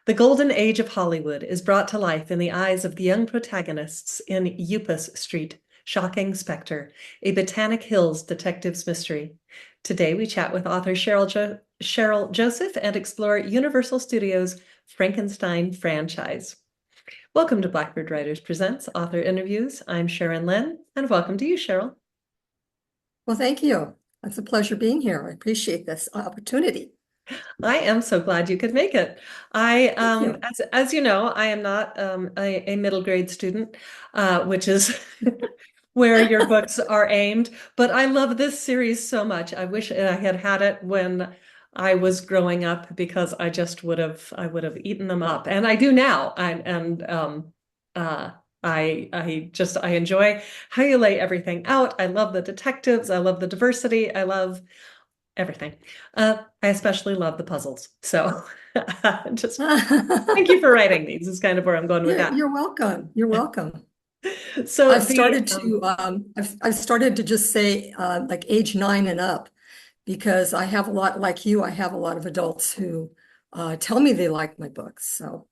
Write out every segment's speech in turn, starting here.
The golden age of Hollywood is brought to life in the eyes of the young protagonists in Upas Street, Shocking Spectre, a Botanic Hills detective's mystery. Today we chat with author Sherrill Joseph and explore Universal Studios' Frankenstein franchise. Welcome to Blackbird Writers Presents Author Interviews. I'm Sharon Lynn, and welcome to you, Sherrill. Well, thank you. It's a pleasure being here. I appreciate this opportunity. I am so glad you could make it. I, Thank you. as you know, I am not a middle grade student, which is where your books are aimed. But I love this series so much. I wish I had had it when I was growing up because I would have eaten them up, and I do now. Uh, I enjoy how you lay everything out. I love the detectives. I love the diversity. I love everything. I especially love the puzzles. So just thank you for writing these is kind of where I'm going with that. You're welcome. You're welcome. So I've the started to I've started to just say like age 9 and up because I have a lot like you. I have a lot of adults who tell me they like my books. So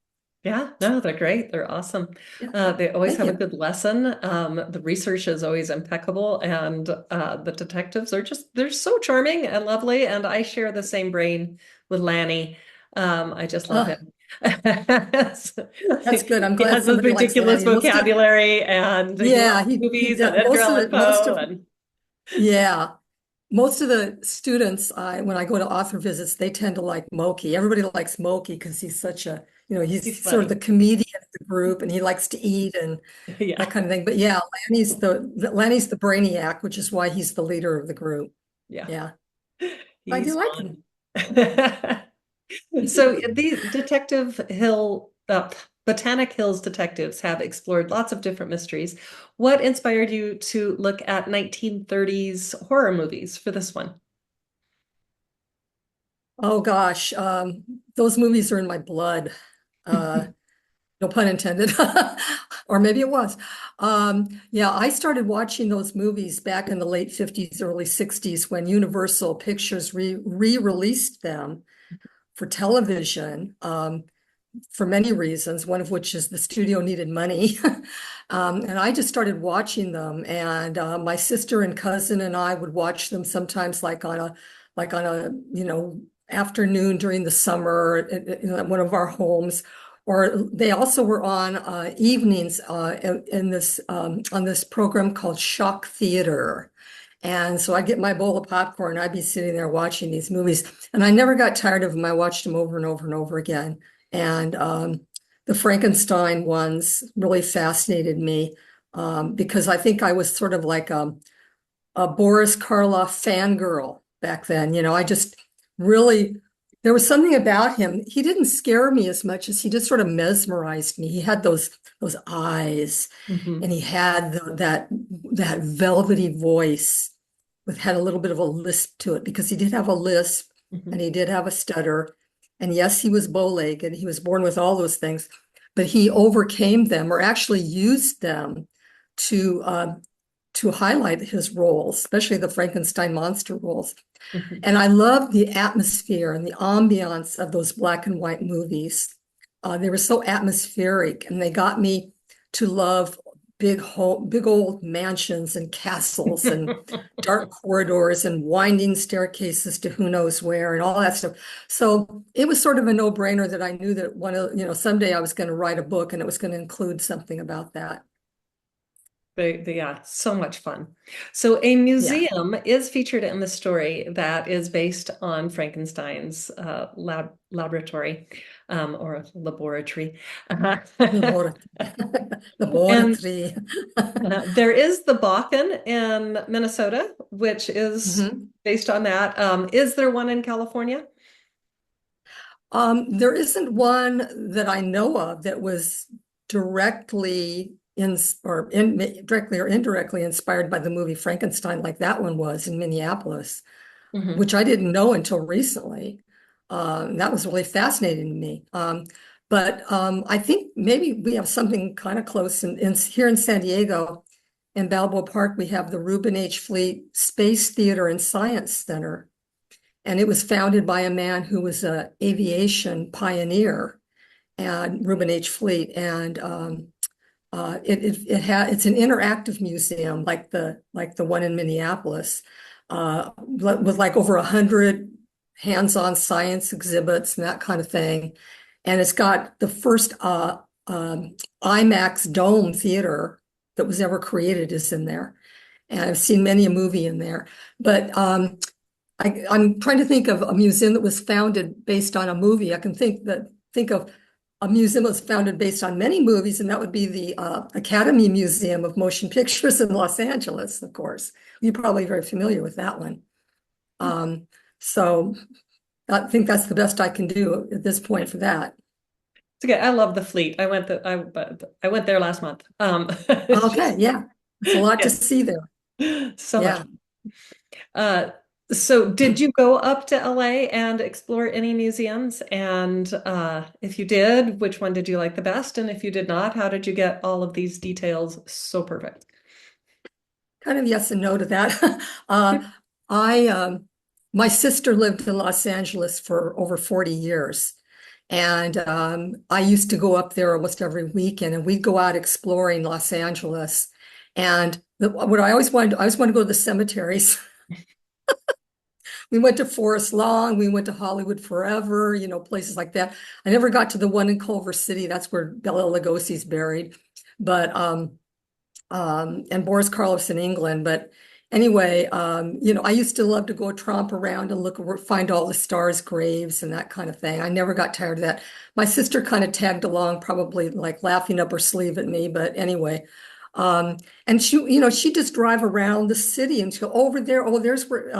yeah, no, they're great. They're awesome. yeah, They always thank have a you. good lesson. The research is always impeccable, and the detectives are they're so charming and lovely. And I share the same brain with Lanny. I just love Uh, him. that's good. I'm He glad has this somebody likes ridiculous Lanny. vocabulary, and he loves Yeah, he movies and does Edgar most of Allan the most Poe, of and yeah. Most of the students, when I go to author visits, they tend to like Moki. Everybody likes Moki because he's such a, he's he's sort of funny. the comedian of the group and he likes to eat and that Yeah, kind of thing. But yeah, Lanny's the brainiac, which is why he's the leader of the group. yeah, Yeah, I do he's like him. fun. So the Botanic Hills detectives have explored lots of different mysteries. What inspired you to look at 1930s horror movies for this one? Oh gosh, those movies are in my blood. Uh, no pun intended, or maybe it was. Yeah, I started watching those movies back in the late 50s, early 60s when Universal Pictures re-released them for television for many reasons, one of which is the studio needed money. And I just started watching them, and my sister and cousin and I would watch them sometimes like on a, afternoon during the summer at one of our homes. Or they also were on evenings in this on this program called Shock Theater. And so I'd get my bowl of popcorn. I'd be sitting there watching these movies, and I never got tired of them. I watched them over and over and over again. And the Frankenstein ones really fascinated me because I think I was sort of like a Boris Karloff fangirl back then. I just really, there was something about him. He didn't scare me as much as he just sort of mesmerized me. He had those eyes, Mhm. and he had that velvety voice with had a little bit of a lisp to it because he did have a lisp and Mhm. he did have a stutter. And yes, he was bow-legged. He was born with all those things, but he overcame them or actually used them to to highlight his roles, especially the Frankenstein monster roles. Mhm. And I love the atmosphere and the ambiance of those black and white movies. They were so atmospheric, and they got me to love big old mansions and castles and dark corridors and winding staircases to who knows where and all that stuff. So it was sort of a no-brainer that I knew that someday I was going to write a book and it was going to include something about that. Yeah, so much fun. So a Yeah. museum is featured in the story that is based on Frankenstein's laboratory or laboratory. Labor- And Laboratory. there is the Bakken in Minnesota, which is Mhm. based on that. Is there one in California? There isn't one that I know of that was directly directly or indirectly inspired by the movie Frankenstein, like that one was in Minneapolis, Hmm. which I didn't know until recently. That was really fascinating to me. But I think maybe we have something kind of close here in San Diego, in Balboa Park. We have the Reuben H. Fleet Space Theater and Science Center. And it was founded by a man who was an aviation pioneer. and Reuben H. Fleet, and it's an interactive museum like the one in Minneapolis, with like over 100 hands-on science exhibits and that kind of thing. And it's got the first IMAX dome theater that was ever created is in there. And I've seen many a movie in there. But I'm trying to think of a museum that was founded based on a movie. I can think of a museum that was founded based on many movies, and that would be the Academy Museum of Motion Pictures in Los Angeles, of course. You're probably very familiar with that one. So I think that's the best I can do at this point for that. It's okay. I love the Fleet. I went there last month. It's Okay, just, yeah. It's a lot to yeah, see there. so much. Yeah. Uh, so did you go up to LA and explore any museums? And if you did, which one did you like the best? And if you did not, how did you get all of these details so perfect? Kind of yes and no to that. Uh, I My sister lived in Los Angeles for over 40 years. And I used to go up there almost every weekend, and we'd go out exploring Los Angeles. And what I always wanted to go to the cemeteries. We went to Forest Lawn, we went to Hollywood Forever, places like that. I never got to the one in Culver City. That's where Bela Lugosi's buried. But and Boris Karloff's in England. But anyway, I used to love to go tromp around and find all the stars' graves and that kind of thing. I never got tired of that. My sister kind of tagged along, probably like laughing up her sleeve at me. But anyway, and she'd just drive around the city and she'll over there. Oh, there's where,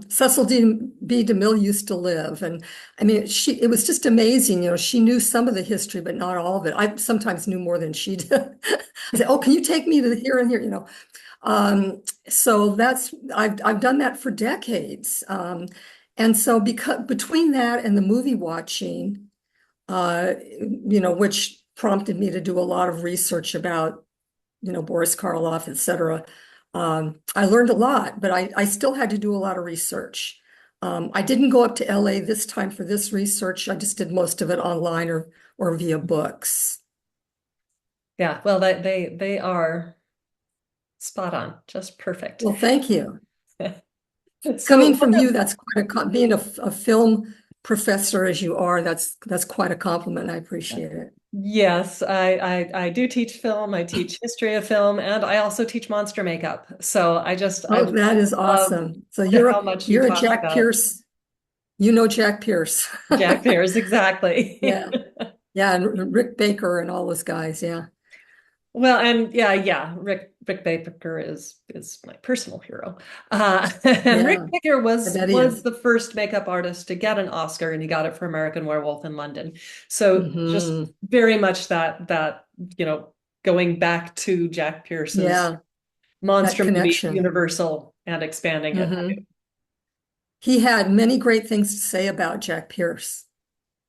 Cecil B. DeMille used to live. And I mean, it was just amazing. She knew some of the history, but not all of it. I sometimes knew more than she did. I said, "Oh, can you take me to here and here?" So I've done that for decades. And so because between that and the movie watching, which prompted me to do a lot of research about, Boris Karloff, et cetera. I learned a lot, but I still had to do a lot of research. I didn't go up to LA this time for this research. I just did most of it online or via books. Yeah, well, they are spot on, just perfect. Well, thank you. So Coming from you, that's quite being a film professor as you are, that's quite a compliment. I appreciate it. yes, I do teach film. I teach history of film, and I also teach monster makeup. So I Oh, that is love awesome. So how much you you're a talk Jack about Pierce. You know Jack Pierce. Jack Pierce, exactly. Yeah. Yeah, and Rick Baker and all those guys. Yeah. Well, and yeah, Rick Baker is my personal hero. And Rick Yeah, Baker I was bet he was is. the first makeup artist to get an Oscar, and he got it for American Werewolf in London. So just Hmm. very much that going back to Jack Pierce's Yeah, that monster movie, connection. Universal, and expanding it. Hmm. He had many great things to say about Jack Pierce,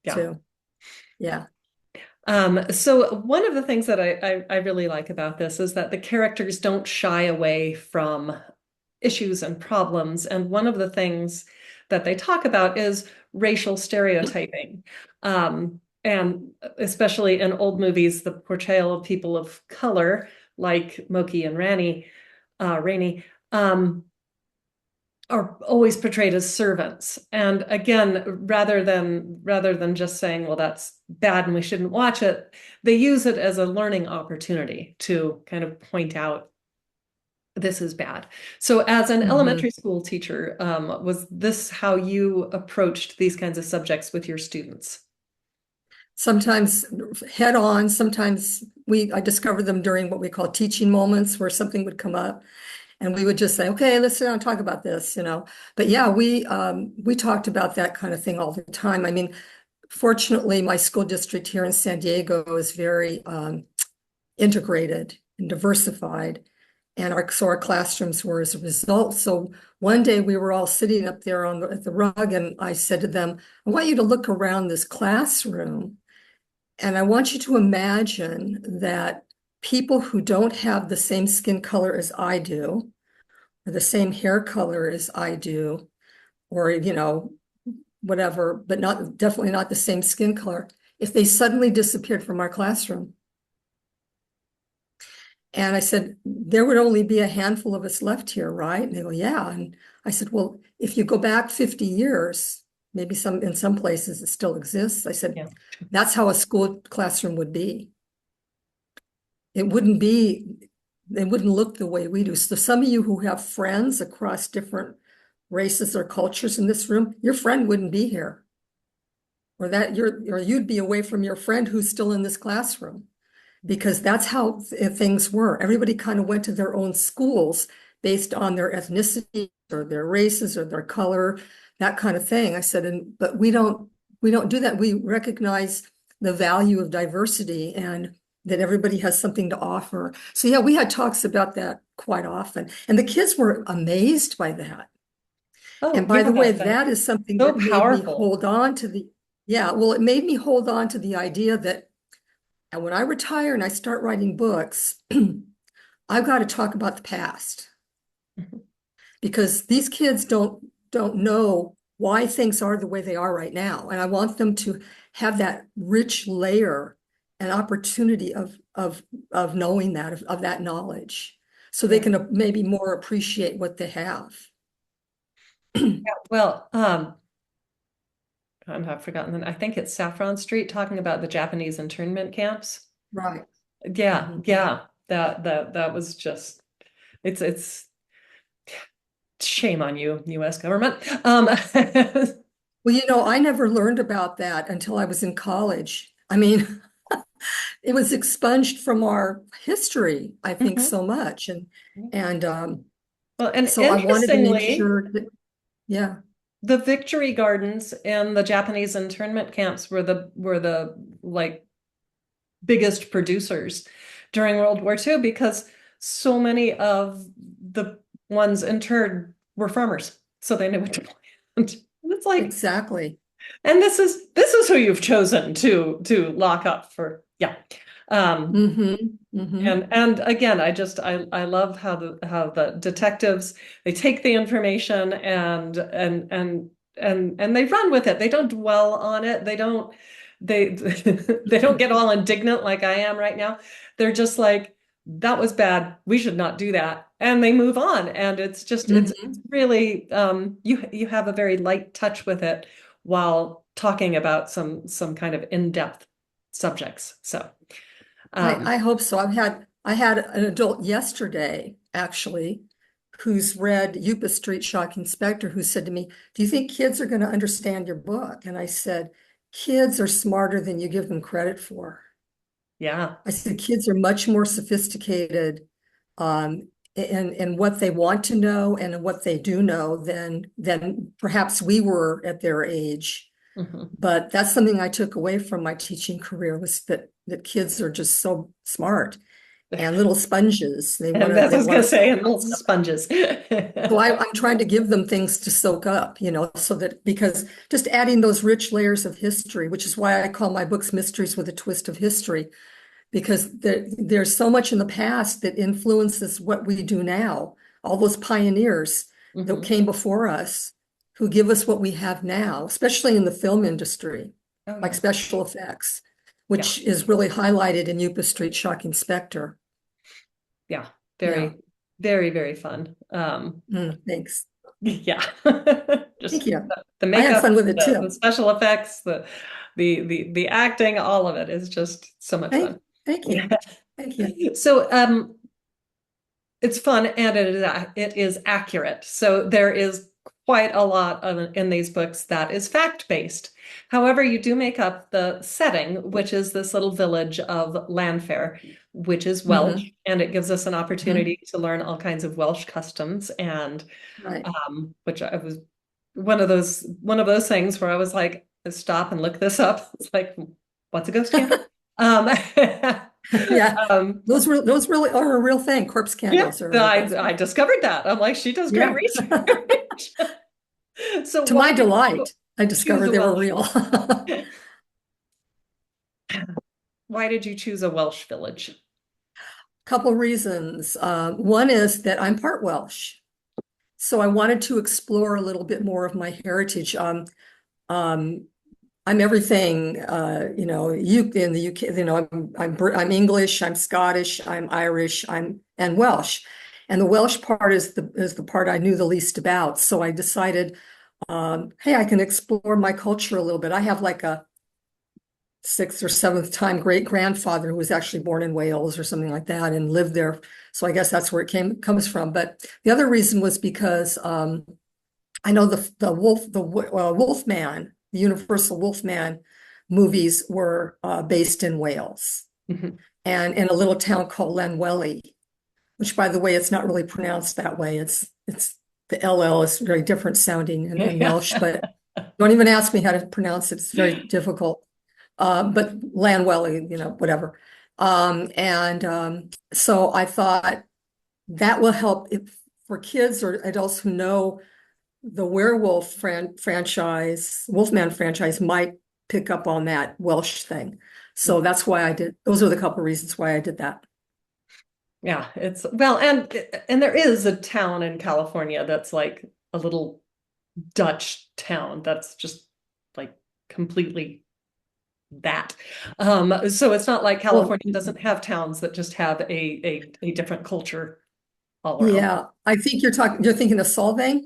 Yeah. too. Yeah. So one of the things that I really like about this is that the characters don't shy away from issues and problems. And one of the things that they talk about is racial stereotyping. And especially in old movies, the portrayal of people of color, like Moki and Rainey, are always portrayed as servants. And again, rather than just saying, well, that's bad and we shouldn't watch it, they use it as a learning opportunity to kind of point out this is bad. So as an Hmm. elementary school teacher, was this how you approached these kinds of subjects with your students? Sometimes head on, sometimes I discovered them during what we call teaching moments where something would come up. And we would just say, okay, let's sit down and talk about this. But yeah, we talked about that kind of thing all the time. I mean, fortunately, my school district here in San Diego is very integrated and diversified. And our classrooms were as a result. So one day we were all sitting up there at the rug, and I said to them, I want you to look around this classroom, and I want you to imagine that people who don't have the same skin color as I do, or the same hair color as I do, or whatever, but definitely not the same skin color. if they suddenly disappeared from our classroom. And I said, there would only be a handful of us left here, right? And they go, yeah. And I said, well, if you go back 50 years, maybe in some places it still exists. I said, Yeah. that's how a school classroom would be. It wouldn't look the way we do. So some of you who have friends across different races or cultures in this room, your friend wouldn't be here. Or you'd be away from your friend who's still in this classroom, because that's how things were. Everybody kind of went to their own schools based on their ethnicity or their races or their color, that kind of thing. I said, but we don't do that. We recognize the value of diversity and that everybody has something to offer. So yeah, we had talks about that quite often. And the kids were amazed by that. Oh, And by yeah, the way, that's that is something so that made me powerful. hold on to it made me hold on to the idea that, and when I retire and I start writing books, I've got to talk about the past, because these kids don't know why things are the way they are right now. And I want them to have that rich layer and opportunity of knowing that, of that knowledge, so they Yeah. can maybe more appreciate what they have. Well, I've forgotten. I think it's Saffron Street talking about the Japanese internment camps. Right. Yeah, Mhm. yeah. That was just it's shame on you, US government. Well, I never learned about that until I was in college. I mean, it was expunged from our history, I think, Mhm. so much. And Well, and so I wanted to make interestingly, sure that, yeah, the Victory Gardens and the Japanese internment camps were the like biggest producers during World War II, because so many of the ones interned were farmers, so they knew what to plant. And it's like, exactly. and this is who you've chosen to lock up for, yeah. Um, Mm-hmm. Mm-hmm. and again, I love how the detectives, they take the information and they run with it. They don't dwell on it. They they don't get all indignant like I am right now. They're just like, that was bad. We should not do that. And they move on. And it's Mm-hmm. really you have a very light touch with it while talking about some kind of in-depth subjects. So um I hope so. I had an adult yesterday, actually, who's read Yuba Street Shocking Spectre, who said to me, do you think kids are going to understand your book? And I said, kids are smarter than you give them credit for. yeah. I said, kids are much more sophisticated in what they want to know and what they do know than perhaps we were at their age. Mhm. But that's something I took away from my teaching career, was that kids are just so smart and little sponges. They want And to that's what they I was gonna want to say, soak and up little stuff. sponges. So I'm trying to give them things to soak up, so that, because just adding those rich layers of history, which is why I call my books Mysteries with a Twist of History, because there's so much in the past that influences what we do now. All those pioneers that Mhm. came before us, who give us what we have now, especially in the film industry, Oh like yeah. special effects, Yeah. which is really highlighted in Yuba Street Shocking Spectre. Yeah. Yeah. Very, very, very fun. Thanks. Yeah. Thank Just you. the I had makeup, fun with it the too. special effects, the acting, all of it is just so much fun. Thank you. Thank you. So it's fun and it is accurate. So there is quite a lot in these books that is fact-based. However, you do make up the setting, which is this little village of Llanfair, which is Welsh, Hmm. and it gives us an Hmm. opportunity to learn all kinds of Welsh customs, and Right. which I was one of those things where I was like, stop and look this up. It's like, what's a ghost candle? Um, Yeah. um, Those really are a real thing. Corpse yeah, candles are a real I thing. discovered that. I'm like, she does great Yeah. research. So To why my did you delight, I choose discovered a they were Welsh? real. Why did you choose a Welsh village? Couple reasons. One is that I'm part Welsh, so I wanted to explore a little bit more of my heritage. Um, I'm everything, you in the UK, I'm English, I'm Scottish, I'm Irish, and Welsh. And the Welsh part is the part I knew the least about. So I decided, hey, I can explore my culture a little bit. I have like a sixth or seventh time great grandfather who was actually born in Wales or something like that and lived there. So I guess that's where it comes from. But the other reason was because I know the Wolfman, the Universal Wolfman movies were based in Wales Mhm. and in a little town called Llanwelly, which, by the way, it's not really pronounced that way. It's the LL is very different sounding in Yeah. Welsh, but don't even ask me how to pronounce it. It's very difficult. But Llanwelly, whatever. So I thought that will help if, for kids or adults who know the Wolfman franchise might pick up on that Welsh thing. So that's why those are the couple of reasons why I did that. Yeah, it's well, and there is a town in California that's like a little Dutch town that's just like completely that. So it's not like Well, California doesn't have towns that just have a different culture all around. yeah, I think you're thinking of Solvang.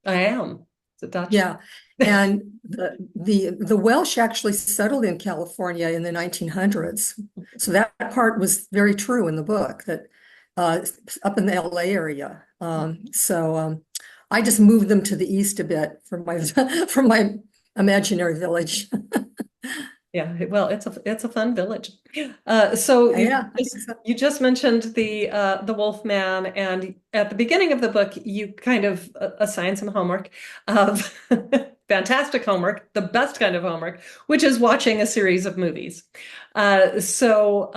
I am. Is it Dutch? Yeah. And the Welsh actually settled in California in the 1900s. So that part was very true in the book that uh, up in the LA area. I just moved them to the east a bit from my from my imaginary village. Yeah, well, it's a fun village. So Yeah, I think so. you just mentioned the Wolf Man, and at the beginning of the book, you kind of assign some homework of fantastic homework, the best kind of homework, which is watching a series of movies. So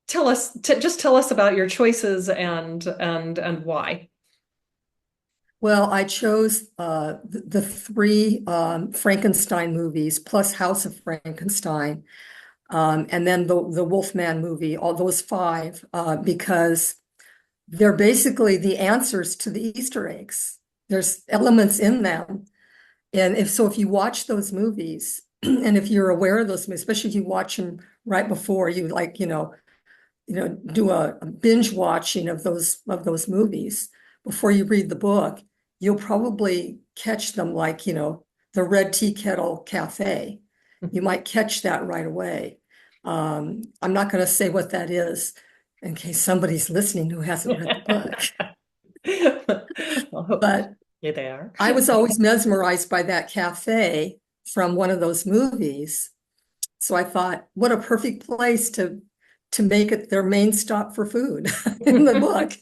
just tell us about your choices and why. Well, I chose the three Frankenstein movies plus House of Frankenstein. And then the Wolfman movie, all those five, because they're basically the answers to the Easter eggs. There's elements in them. And if you watch those movies, and if you're aware of those movies, especially if you watch them right before you like, do a binge watching of those movies before you read the book, you'll probably catch them like, the Red Tea Kettle Cafe. You might catch that right away. I'm not going to say what that is in case somebody's listening who hasn't read the book. Well, But here they are. I was always mesmerized by that cafe from one of those movies. So I thought, what a perfect place to make it their main stop for food in the book.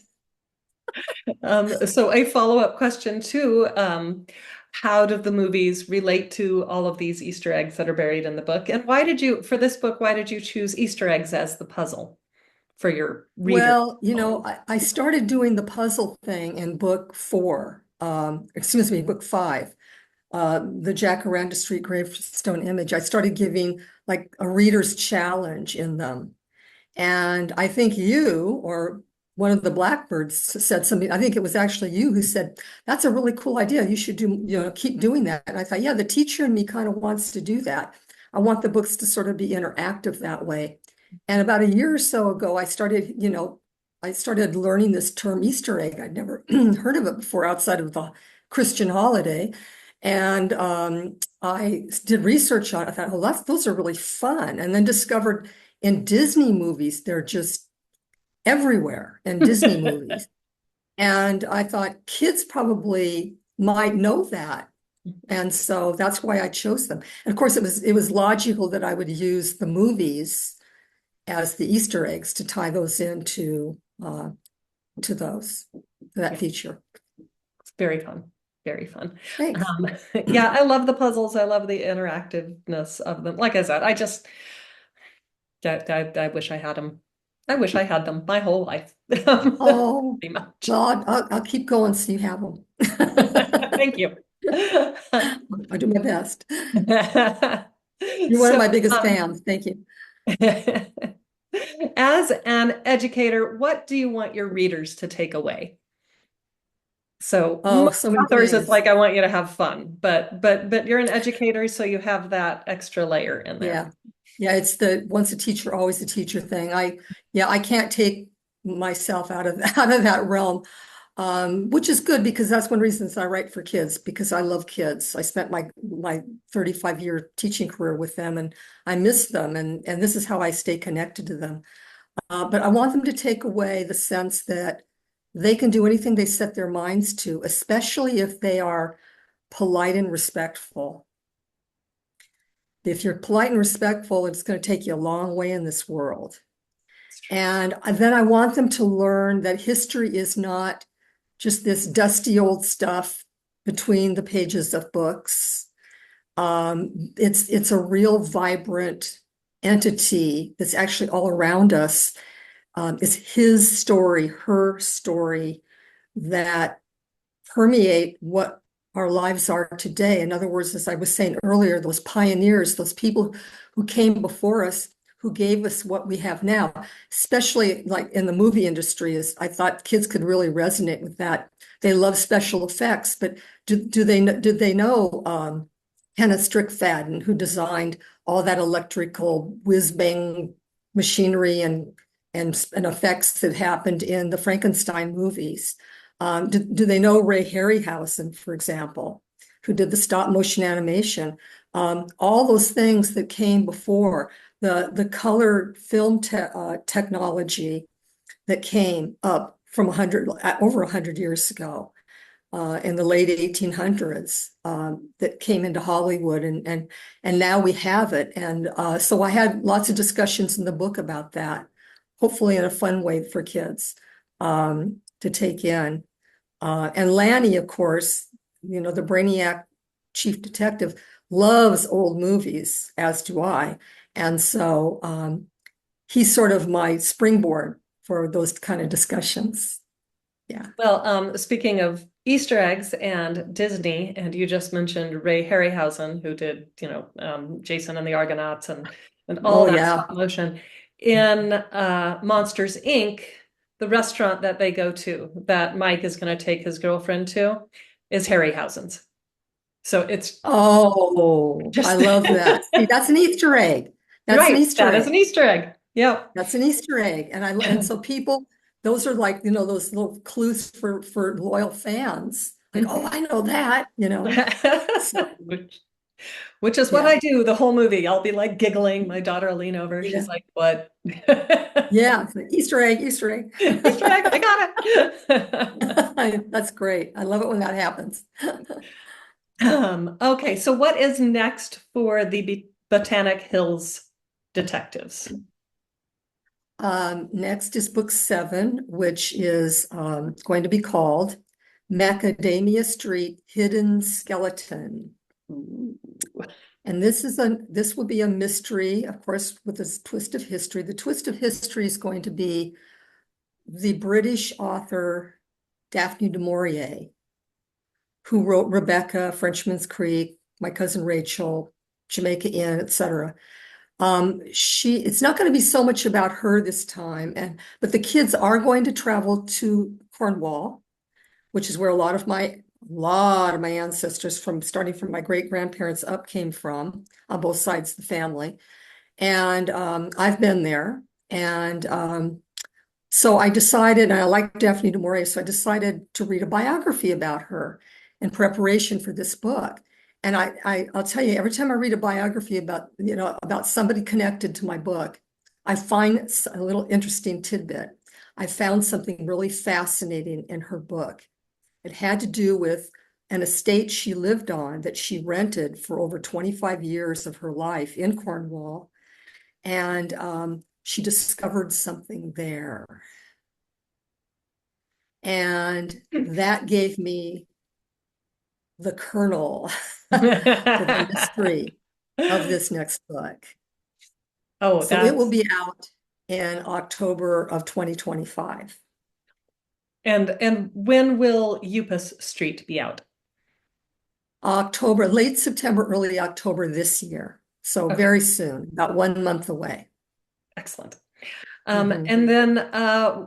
So a follow-up question too, how do the movies relate to all of these Easter eggs that are buried in the book? And for this book, why did you choose Easter eggs as the puzzle for your reader? Well, I started doing the puzzle thing in book four, book five, the Jacaranda Street gravestone image. I started giving like a reader's challenge in them. And I think you or one of the Blackbirds said something. I think it was actually you who said, that's a really cool idea. You should keep doing that. And I thought, yeah, the teacher in me kind of wants to do that. I want the books to sort of be interactive that way. And about a year or so ago, I started learning this term Easter egg. I'd never heard of it before outside of the Christian holiday. And I did research on it. I thought, oh, those are really fun. And then discovered in Disney movies, they're just everywhere in Disney movies. And I thought kids probably might know that. And so that's why I chose them. And of course, it was logical that I would use the movies as the Easter eggs to tie those into to that feature. It's very fun. Very fun. Thanks. Yeah, I love the puzzles. I love the interactiveness of them. Like I said, I wish I had them. I wish I had them my whole life. Oh, Pretty much. well, I'll keep going so you have them. Thank you. I do my best. You're one of So, my biggest fans. Thank you. as an educator, what do you want your readers to take away? So Oh, most so many authors, it's things. like I want you to have fun, but you're an educator, so you have that extra layer in there. Yeah. Yeah, it's the once a teacher, always a teacher thing. Yeah, I can't take myself out of out of that realm. Which is good because that's one reason I write for kids because I love kids. I spent my 35-year teaching career with them and I miss them and this is how I stay connected to them. But I want them to take away the sense that they can do anything they set their minds to, especially if they are polite and respectful. If you're polite and respectful, it's going to take you a long way in this world. It's true. And then I want them to learn that history is not just this dusty old stuff between the pages of books. It's a real vibrant entity that's actually all around us. It's his story, her story that permeate what our lives are today. In other words, as I was saying earlier, those pioneers, those people who came before us, who gave us what we have now, especially like in the movie industry, is I thought kids could really resonate with that. They love special effects, but did they know Kenneth Strickfaden, who designed all that electrical whiz-bang machinery and effects that happened in the Frankenstein movies? Do they know Ray Harryhausen, for example, who did the stop motion animation? All those things that came before the color film technology that came up from over 100 years ago in the late 1800s that came into Hollywood and now we have it. And so I had lots of discussions in the book about that, hopefully in a fun way for kids to take in. And Lanny, of course, the Brainiac chief detective, loves old movies, as do I. And so he's sort of my springboard for those kind of discussions. Yeah. Well, speaking of Easter eggs and Disney, and you just mentioned Ray Harryhausen, who did, Jason and the Argonauts and all Oh, that yeah. stop motion. In Monsters Inc., the restaurant that they go to, that Mike is going to take his girlfriend to, is Harryhausen's. So it's Oh, I just love that. See, that's an Easter egg. That's an right. Easter That is an egg. Easter egg. Yep. That's an Easter egg. And so people, those are like, those little clues for loyal fans. Like, oh, Mhm. I know that. So Which Which is what yeah. I do the whole movie. I'll be like giggling. My daughter will lean over. Yeah. She's like, what? Yeah. It's like, Easter egg, Easter egg. Easter egg, I got it. That's great. I love it when that happens. Okay, so what is next for the Botanic Hills detectives? Next is book 7, which is going to be called Macadamia Street Hidden Skeleton. Ooh. And this will be a mystery, of course, with this twist of history. The twist of history is going to be the British author Daphne du Maurier, who wrote Rebecca, Frenchman's Creek, My Cousin Rachel, Jamaica Inn, etc. It's not going to be so much about her this time, but the kids are going to travel to Cornwall, which is where a lot of my ancestors starting from my great grandparents up came from on both sides of the family. And I've been there. And so I decided, and I like Daphne du Maurier, so I decided to read a biography about her in preparation for this book. And I'll tell you, every time I read a biography about somebody connected to my book, I find a little interesting tidbit. I found something really fascinating in her book. It had to do with an estate she lived on that she rented for over 25 years of her life in Cornwall. And she discovered something there. And that gave me the kernel for the mystery of this next book. Oh, So it will that's be out in October of 2025. and when will Upas Street be out? October, late September, early October this year. So Okay, very soon, about 1 month away. excellent. Mhm. And then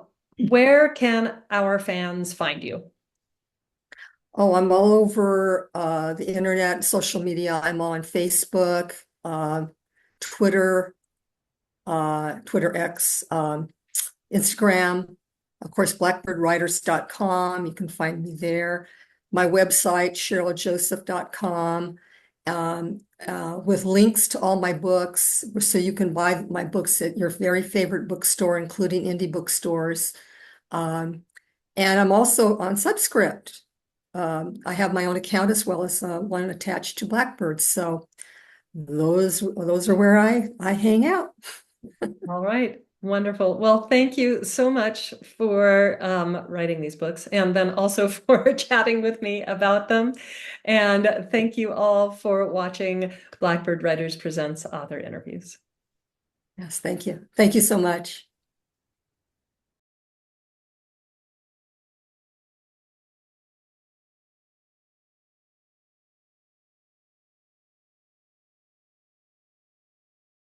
where can our fans find you? Oh, I'm all over the internet, social media. I'm on Facebook, Twitter, Twitter X, Instagram, of course, blackbirdwriters.com. You can find me there. My website, sherrilljoseph.com, with links to all my books. So you can buy my books at your very favorite bookstore, including indie bookstores. Um, and I'm also on Subscript. I have my own account as well as one attached to Blackbird. So those are where I hang out. All right. Wonderful. Well, thank you so much for writing these books and then also for chatting with me about them. And thank you all for watching Blackbird Writers Presents Author Interviews. Yes, thank you. Thank you so much.